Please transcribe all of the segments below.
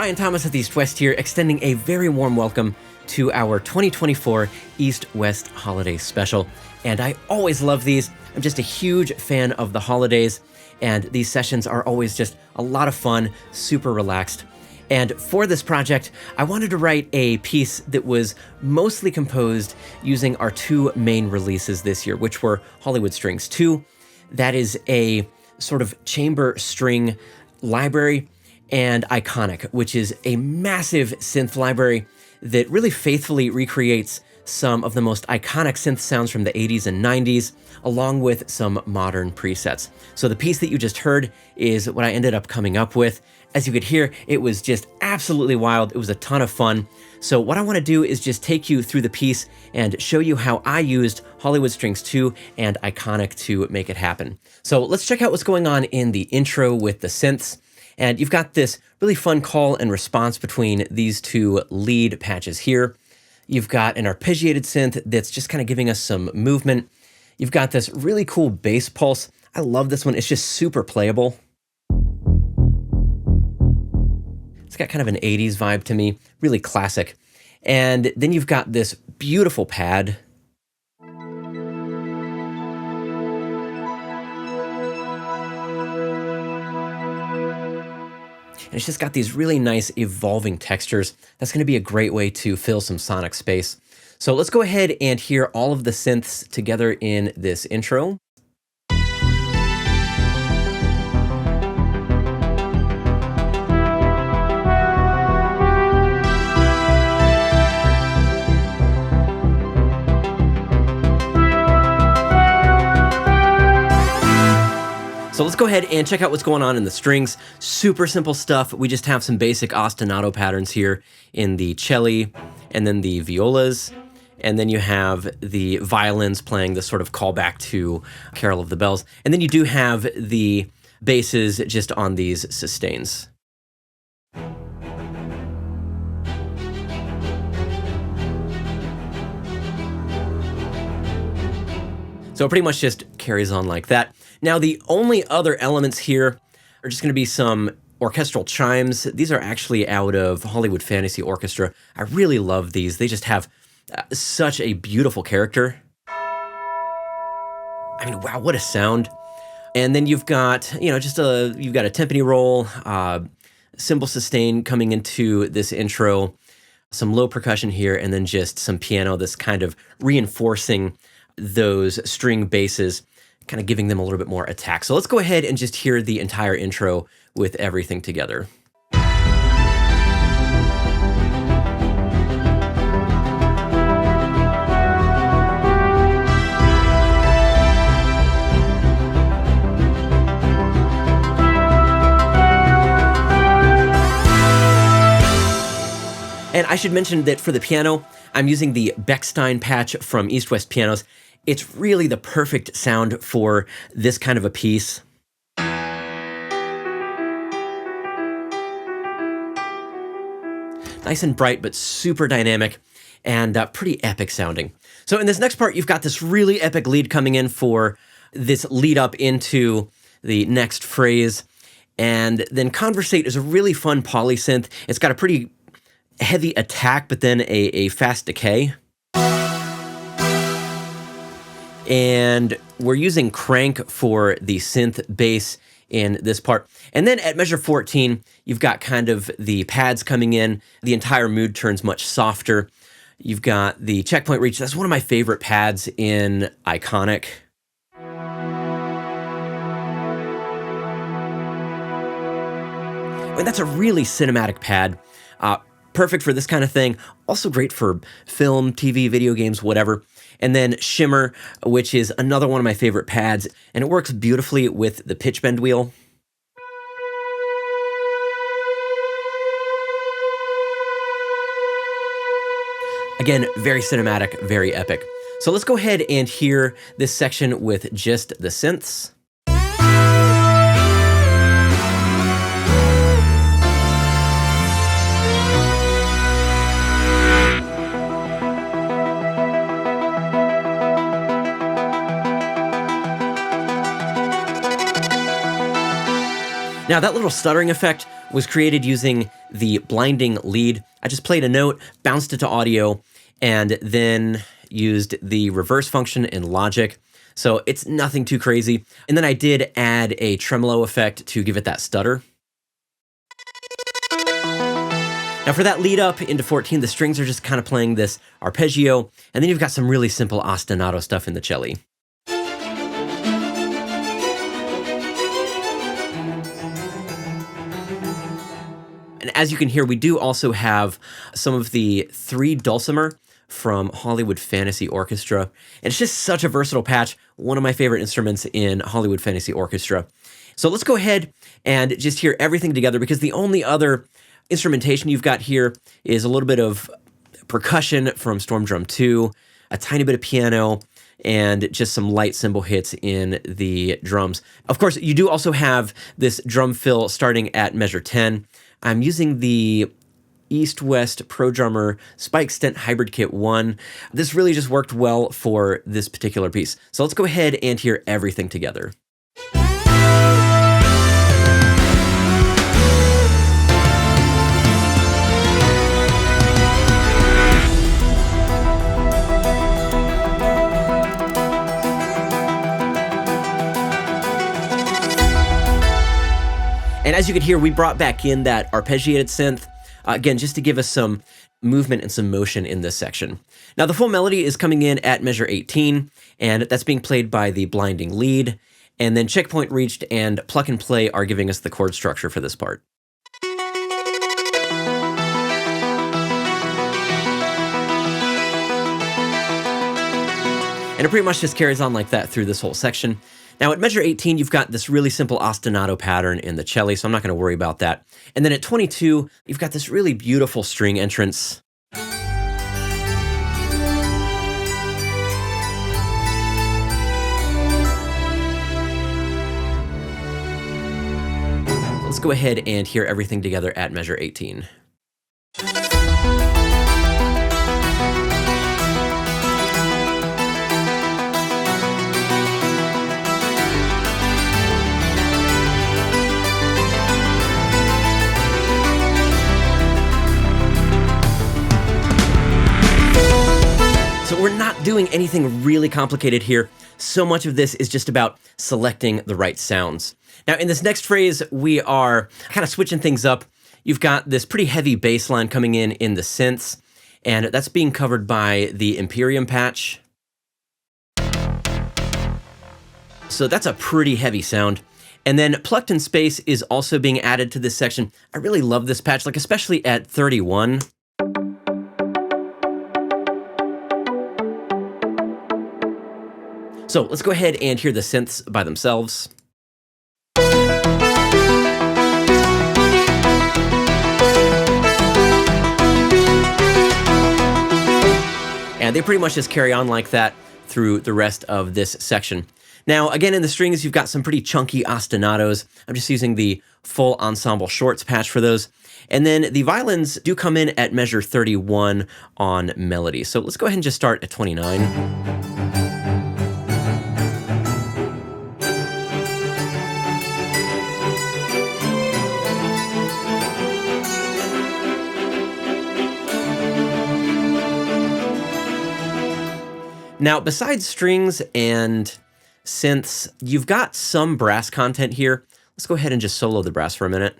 Ryan Thomas with EastWest here, extending a very warm welcome to our 2024 EastWest Holiday Special. And I always love these. I'm just a huge fan of the holidays, and these sessions are always just a lot of fun, super relaxed. And for this project, I wanted to write a piece that was mostly composed using our two main releases this year, which were Hollywood Strings 2. That is a sort of chamber string library, and Iconic, which is a massive synth library that really faithfully recreates some of the most iconic synth sounds from the 80s and 90s, along with some modern presets. So the piece that you just heard is what I ended up coming up with. As you could hear, it was just absolutely wild. It was a ton of fun. So what I want to do is just take you through the piece and show you how I used Hollywood Strings 2 and Iconic to make it happen. So let's check out what's going on in the intro with the synths. And you've got this really fun call and response between these two lead patches here. You've got an arpeggiated synth that's just kind of giving us some movement. You've got this really cool bass pulse. I love this one. It's just super playable. It's got kind of an 80s vibe to me, really classic. And then you've got this beautiful pad. And it's just got these really nice evolving textures. That's going to be a great way to fill some sonic space. So let's go ahead and hear all of the synths together in this intro. So let's go ahead and check out what's going on in the strings. Super simple stuff. We just have some basic ostinato patterns here in the cello and then the violas. And then you have the violins playing this sort of callback to Carol of the Bells. And then you do have the basses just on these sustains. So it pretty much just carries on like that. Now, the only other elements here are just going to be some orchestral chimes. These are actually out of Hollywood Fantasy Orchestra. I really love these. They just have such a beautiful character. I mean, wow, what a sound. And then you've got, you've got a timpani roll, cymbal sustain coming into this intro, some low percussion here, and then just some piano that's kind of reinforcing those string basses, kind of giving them a little bit more attack. So let's go ahead and just hear the entire intro with everything together. And I should mention that for the piano, I'm using the Bechstein patch from EastWest Pianos. It's really the perfect sound for this kind of a piece. Nice and bright, but super dynamic and pretty epic sounding. So in this next part, you've got this really epic lead coming in for this lead up into the next phrase. And then Conversate is a really fun polysynth. It's got a pretty heavy attack, but then a fast decay. And we're using crank for the synth bass in this part. And then at measure 14, you've got kind of the pads coming in. The entire mood turns much softer. You've got the checkpoint reach. That's one of my favorite pads in Iconic. And that's a really cinematic pad. Perfect for this kind of thing. Also great for film, TV, video games, whatever. And then Shimmer, which is another one of my favorite pads, and it works beautifully with the pitch bend wheel. Again, very cinematic, very epic. So let's go ahead and hear this section with just the synths. Now that little stuttering effect was created using the blinding lead. I just played a note, bounced it to audio, and then used the reverse function in Logic. So it's nothing too crazy. And then I did add a tremolo effect to give it that stutter. Now for that lead up into 14, the strings are just kind of playing this arpeggio, and then you've got some really simple ostinato stuff in the cello. And as you can hear, we do also have some of the 3 dulcimer from Hollywood Fantasy Orchestra. And it's just such a versatile patch, one of my favorite instruments in Hollywood Fantasy Orchestra. So let's go ahead and just hear everything together, because the only other instrumentation you've got here is a little bit of percussion from Storm Drum 2, a tiny bit of piano, and just some light cymbal hits in the drums. Of course, you do also have this drum fill starting at measure 10. I'm using the EastWest Pro Drummer Spike Stent Hybrid Kit 1. This really just worked well for this particular piece. So let's go ahead and hear everything together. And as you can hear, we brought back in that arpeggiated synth, again, just to give us some movement and some motion in this section. Now, the full melody is coming in at measure 18, and that's being played by the blinding lead. And then checkpoint reached and pluck and play are giving us the chord structure for this part. And it pretty much just carries on like that through this whole section. Now at measure 18, you've got this really simple ostinato pattern in the cello, so I'm not going to worry about that. And then at 22, you've got this really beautiful string entrance. Let's go ahead and hear everything together at measure 18. So we're not doing anything really complicated here. So much of this is just about selecting the right sounds. Now in this next phrase, we are kind of switching things up. You've got this pretty heavy bass line coming in the synths, and that's being covered by the Imperium patch. So that's a pretty heavy sound. And then Plucked in Space is also being added to this section. I really love this patch, like especially at 31. So let's go ahead and hear the synths by themselves. And they pretty much just carry on like that through the rest of this section. Now, again, in the strings, you've got some pretty chunky ostinatos. I'm just using the full ensemble shorts patch for those. And then the violins do come in at measure 31 on melody. So let's go ahead and just start at 29. Now, besides strings and synths, you've got some brass content here. Let's go ahead and just solo the brass for a minute.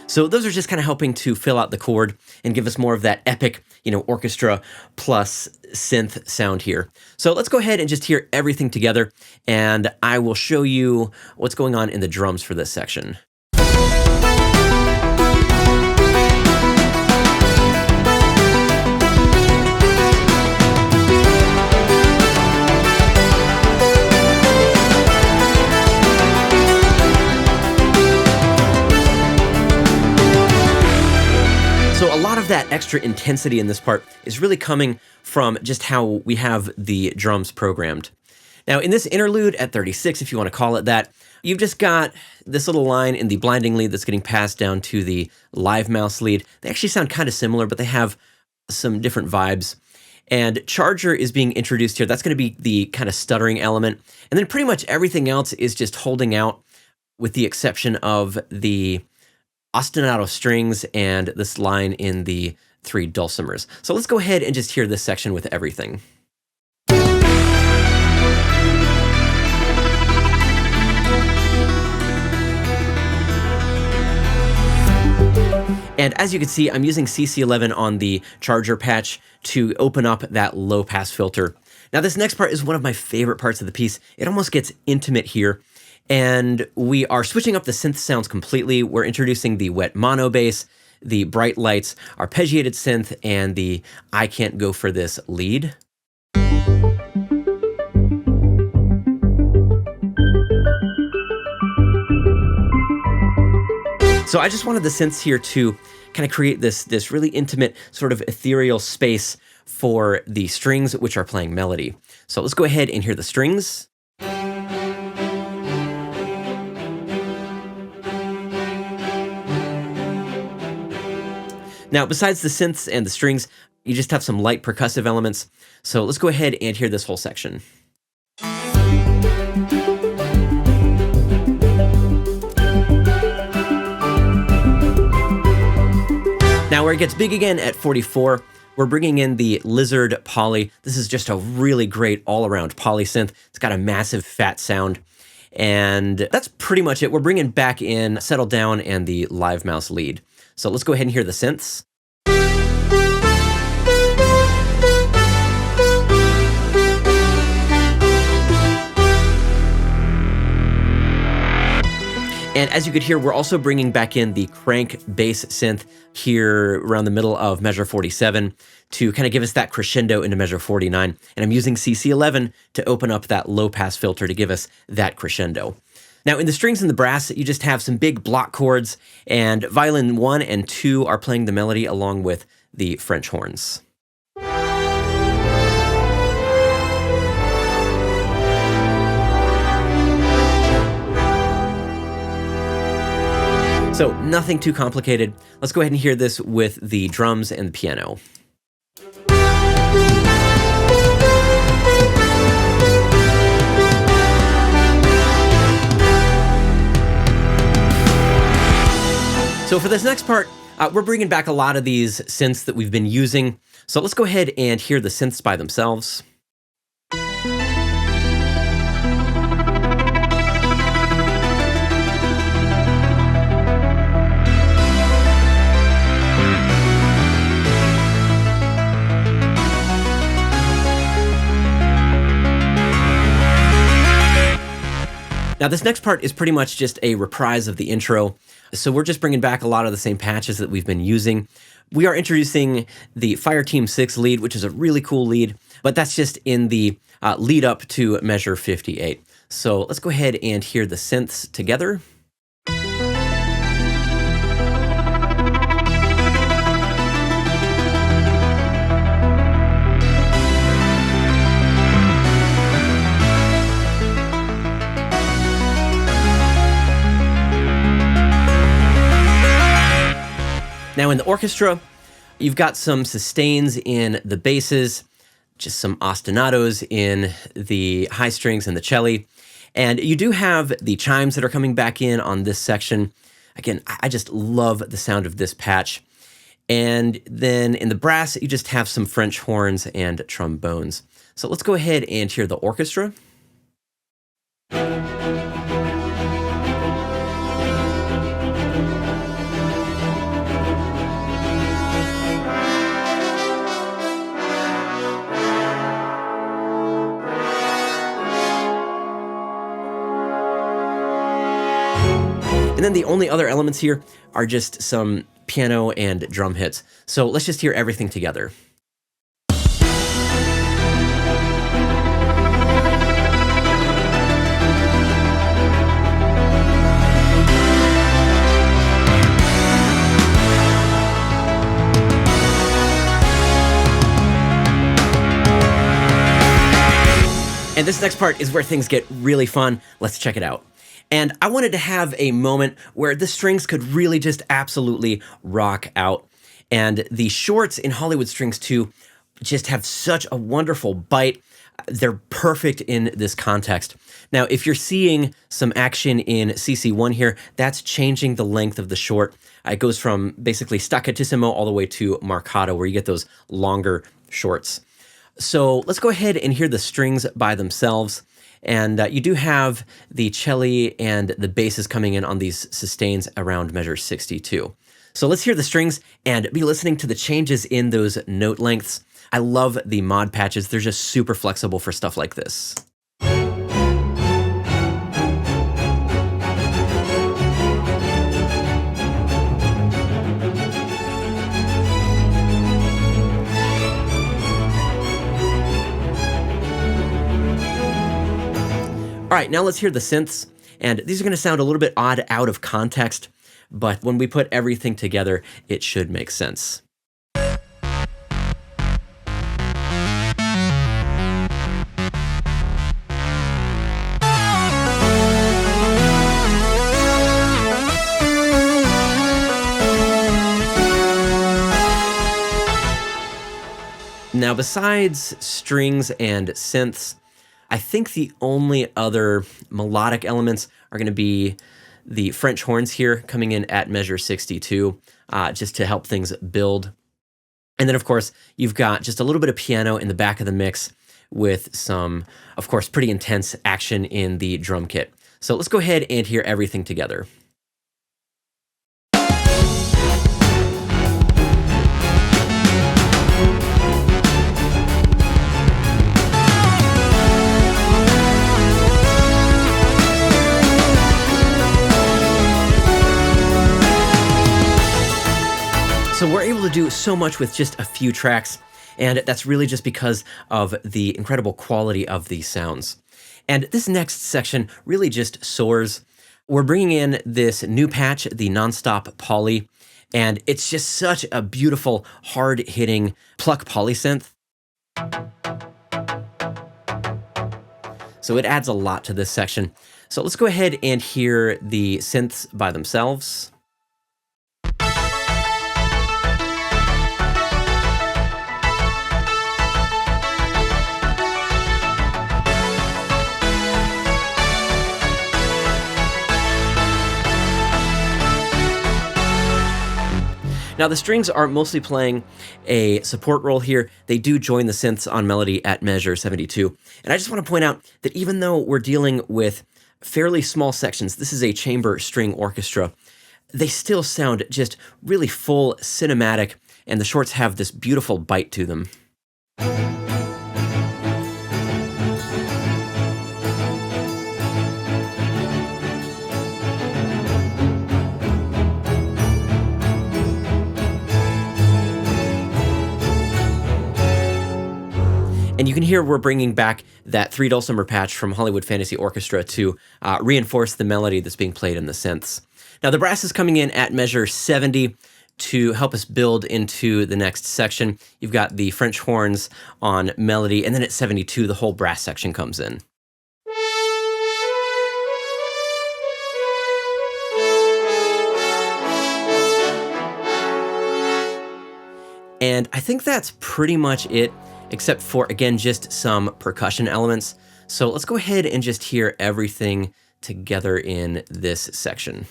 So those are just kind of helping to fill out the chord and give us more of that epic, orchestra plus synth sound here. So let's go ahead and just hear everything together, and I will show you what's going on in the drums for this section. So a lot of that extra intensity in this part is really coming from just how we have the drums programmed. Now in this interlude at 36, if you want to call it that, you've just got this little line in the blinding lead that's getting passed down to the live mouse lead. They actually sound kind of similar, but they have some different vibes. And Charger is being introduced here. That's going to be the kind of stuttering element. And then pretty much everything else is just holding out, with the exception of the ostinato strings and this line in the 3 dulcimers. So let's go ahead and just hear this section with everything. And as you can see, I'm using CC11 on the Charger patch to open up that low pass filter. Now this next part is one of my favorite parts of the piece. It almost gets intimate here. And we are switching up the synth sounds completely. We're introducing the wet mono bass, the bright lights, arpeggiated synth, and the I Can't Go For This lead. So I just wanted the synths here to kind of create this really intimate sort of ethereal space for the strings, which are playing melody. So let's go ahead and hear the strings. Now, besides the synths and the strings, you just have some light percussive elements. So let's go ahead and hear this whole section. Now, where it gets big again at 44, we're bringing in the Lizard Poly. This is just a really great all-around poly synth. It's got a massive fat sound. And that's pretty much it. We're bringing back in Settle Down and the Live Mouse lead. So let's go ahead and hear the synths. And as you could hear, we're also bringing back in the crank bass synth here around the middle of measure 47 to kind of give us that crescendo into measure 49. And I'm using CC11 to open up that low pass filter to give us that crescendo. Now in the strings and the brass, you just have some big block chords, and violin 1 and 2 are playing the melody along with the French horns. So nothing too complicated. Let's go ahead and hear this with the drums and the piano. So for this next part, we're bringing back a lot of these synths that we've been using. So let's go ahead and hear the synths by themselves. Now this next part is pretty much just a reprise of the intro. So we're just bringing back a lot of the same patches that we've been using. We are introducing the Fire Team 6 lead, which is a really cool lead, but that's just in the lead up to measure 58. So let's go ahead and hear the synths together. Now in the orchestra, you've got some sustains in the basses, just some ostinatos in the high strings and the cello. And you do have the chimes that are coming back in on this section. Again, I just love the sound of this patch. And then in the brass, you just have some French horns and trombones. So let's go ahead and hear the orchestra. And then the only other elements here are just some piano and drum hits. So let's just hear everything together. And this next part is where things get really fun. Let's check it out. And I wanted to have a moment where the strings could really just absolutely rock out. And the shorts in Hollywood Strings 2 just have such a wonderful bite. They're perfect in this context. Now, if you're seeing some action in CC1 here, that's changing the length of the short. It goes from basically staccatissimo all the way to marcato, where you get those longer shorts. So let's go ahead and hear the strings by themselves. And you do have the cello and the basses coming in on these sustains around measure 62. So let's hear the strings and be listening to the changes in those note lengths. I love the mod patches. They're just super flexible for stuff like this. All right, now let's hear the synths. And these are going to sound a little bit odd out of context, but when we put everything together, it should make sense. Now, besides strings and synths, I think the only other melodic elements are going to be the French horns here coming in at measure 62, just to help things build. And then, of course, you've got just a little bit of piano in the back of the mix with some, of course, pretty intense action in the drum kit. So let's go ahead and hear everything together. So we're able to do so much with just a few tracks, and that's really just because of the incredible quality of these sounds. And this next section really just soars. We're bringing in this new patch, the Nonstop Poly, and it's just such a beautiful, hard-hitting pluck polysynth. So it adds a lot to this section. So let's go ahead and hear the synths by themselves. Now, the strings are mostly playing a support role here. They do join the synths on melody at measure 72. And I just want to point out that even though we're dealing with fairly small sections, this is a chamber string orchestra, they still sound just really full, cinematic, and the shorts have this beautiful bite to them. And you can hear we're bringing back that 3 dulcimer patch from Hollywood Fantasy Orchestra to reinforce the melody that's being played in the synths. Now, the brass is coming in at measure 70 to help us build into the next section. You've got the French horns on melody, and then at 72, the whole brass section comes in. And I think that's pretty much it, except for, again, just some percussion elements. So let's go ahead and just hear everything together in this section.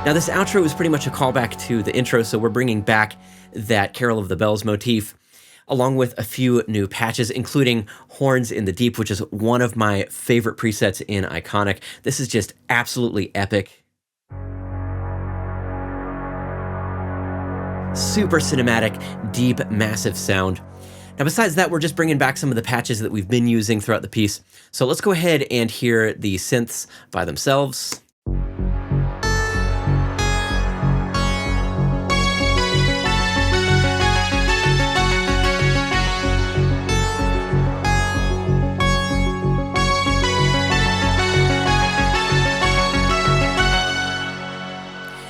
Now, this outro is pretty much a callback to the intro, so we're bringing back that Carol of the Bells motif, along with a few new patches, including Horns in the Deep, which is one of my favorite presets in Iconic. This is just absolutely epic. Super cinematic, deep, massive sound. Now, besides that, we're just bringing back some of the patches that we've been using throughout the piece. So let's go ahead and hear the synths by themselves.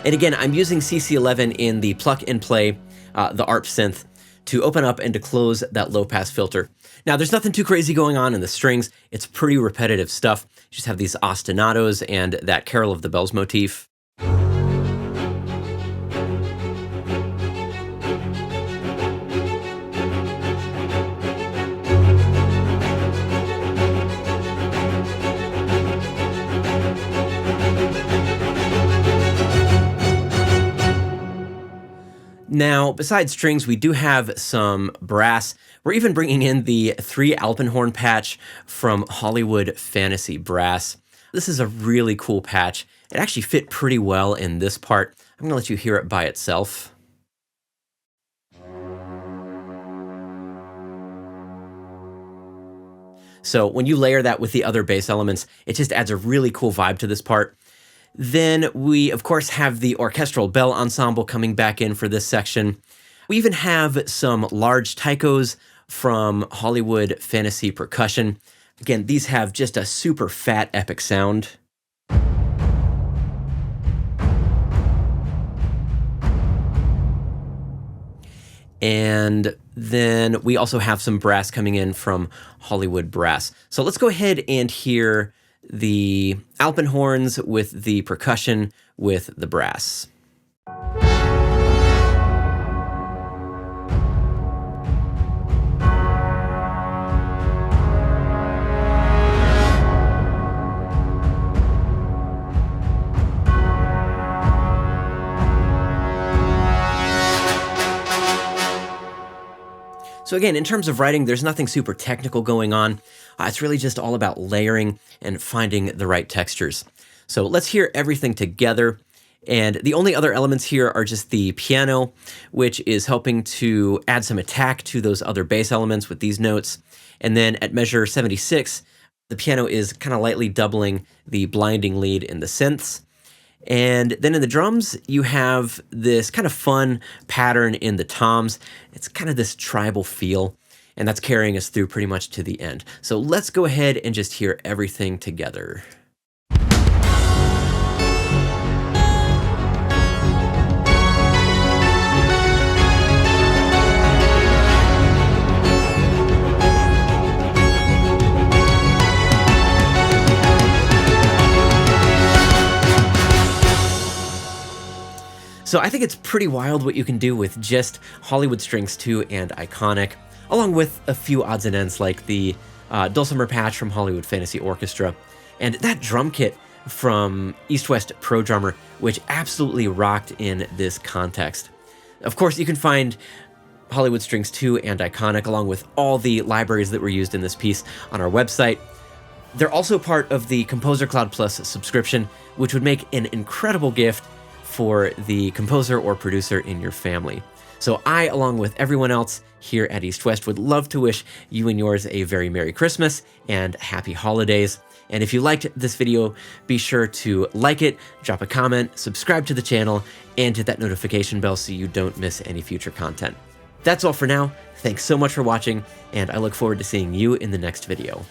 And again, I'm using CC11 in the pluck and play, the ARP synth, to open up and to close that low pass filter. Now, there's nothing too crazy going on in the strings. It's pretty repetitive stuff. You just have these ostinatos and that Carol of the Bells motif. Now, besides strings, we do have some brass. We're even bringing in the 3 Alpenhorn patch from Hollywood Fantasy Brass. This is a really cool patch. It actually fit pretty well in this part. I'm gonna let you hear it by itself. So when you layer that with the other bass elements, it just adds a really cool vibe to this part. Then we, of course, have the orchestral bell ensemble coming back in for this section. We even have some large taikos from Hollywood Fantasy Percussion. Again, these have just a super fat, epic sound. And then we also have some brass coming in from Hollywood Brass. So let's go ahead and hear the Alpenhorns with the percussion with the brass. So again, in terms of writing, there's nothing super technical going on. It's really just all about layering and finding the right textures. So let's hear everything together. And the only other elements here are just the piano, which is helping to add some attack to those other bass elements with these notes. And then at measure 76, the piano is kind of lightly doubling the blinding lead in the synths. And then in the drums, you have this kind of fun pattern in the toms. It's kind of this tribal feel, and that's carrying us through pretty much to the end. So let's go ahead and just hear everything together. So I think it's pretty wild what you can do with just Hollywood Strings 2 and Iconic, along with a few odds and ends like the Dulcimer patch from Hollywood Fantasy Orchestra, and that drum kit from EastWest Pro Drummer, which absolutely rocked in this context. Of course, you can find Hollywood Strings 2 and Iconic, along with all the libraries that were used in this piece, on our website. They're also part of the ComposerCloud Plus subscription, which would make an incredible gift for the composer or producer in your family. So I, along with everyone else here at EastWest, would love to wish you and yours a very Merry Christmas and Happy Holidays. And if you liked this video, be sure to like it, drop a comment, subscribe to the channel, and hit that notification bell so you don't miss any future content. That's all for now. Thanks so much for watching, and I look forward to seeing you in the next video.